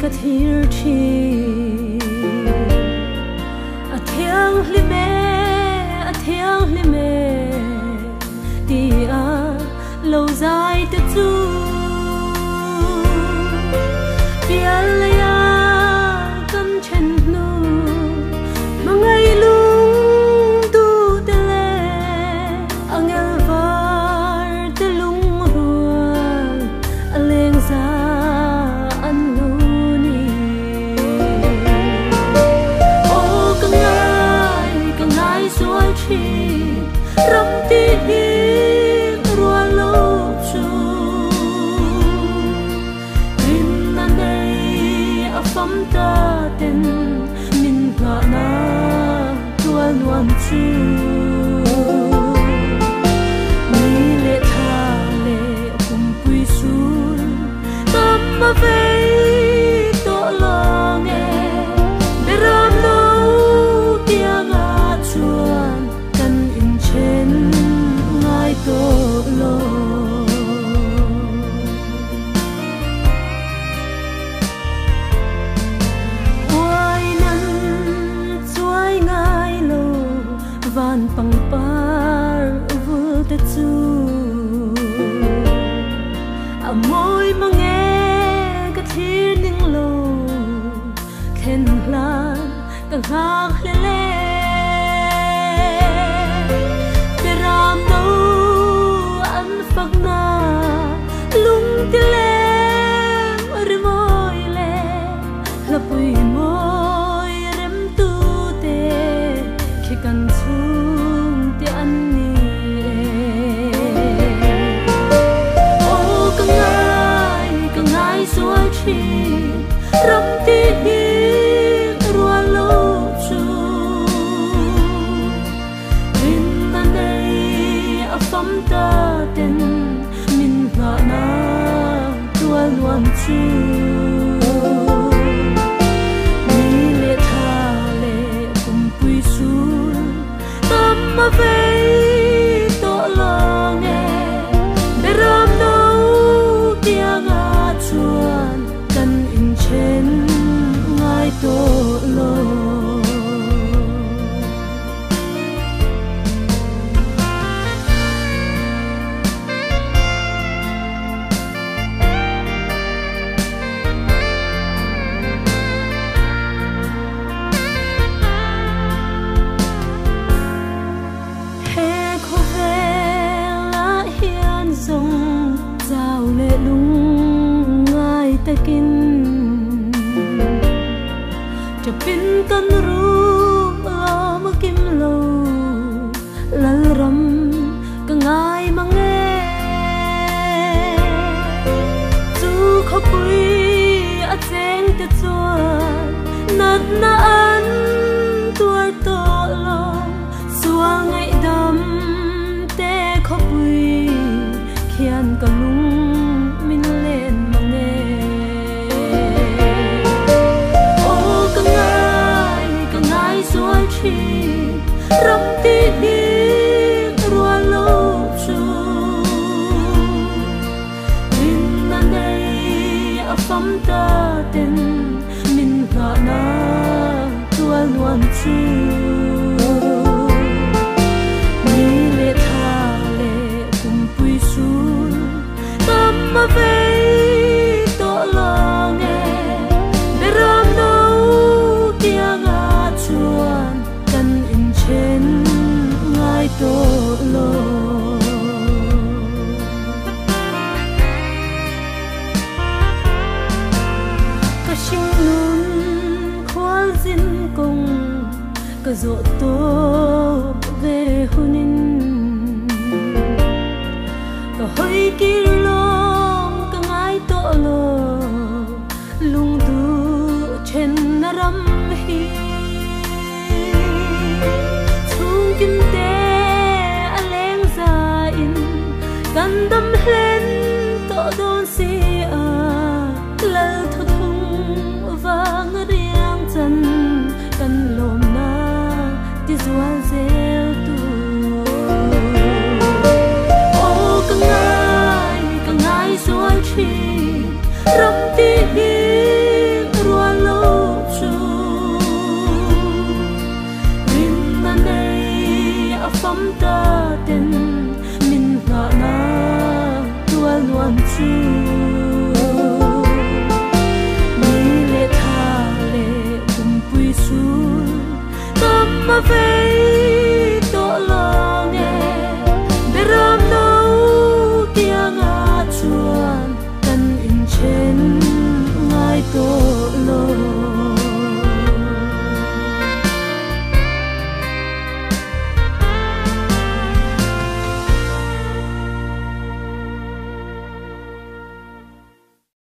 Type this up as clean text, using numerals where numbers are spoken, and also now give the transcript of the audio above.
ka thir thi a thiang li me ti a lâu dài te chu pial ya kan chen nu mangai lung tu te le angel var te lung rual aleng za an lu ni o ka ngai suai chi ram ti hi rua lo chu rin na nei a fam ta ten min nga na tua nuam chu mi le tha le kum pui sun tam ma ve to lo nge de ram no tia ga chuan kan in chen ngai to lo wai nan chuai ngai lo van pang par vu te chu a moi mange ka thir ning lo khen lan ka ngak le le te ram no an phak na lung ti le ri moi le la pui moi rem tu te khi kan chung te an ni o ka ngai suai chi ram ti hi rua lo chu rin na nei a fam ta ten min nga na tua luam chu mi le tha le kum pui sun tam ma ve to lo nge de ram no tia ga chuan kan in chen ngai to lo he kho ve la hian zong zau le lung ngai takin chapin kan ru ma kim lo lal ram ka ngai mange chu kho pui a cheng te chuan nat na an tuar to lo suang ngai dam te kho pui khian ka lung min len mange o ka ngai suai chi ram ti hi rua lo chu rin na nei a fam ta ten min nga na tua nuam chu mi le tha le kum pui sun tam ma ve to lo nge de ram no tia ga chuan kan in chen ngai to lo ka shing nun khwal zin kong ka zo to ve hunin ka hoi kir lom ka ngai to lo lung du chen na ram hi chung kim te a leng za in kan dam hlen to don si a lal thu thung vang riang chan kan lom na ti zual zel tu o ka ngai suai chi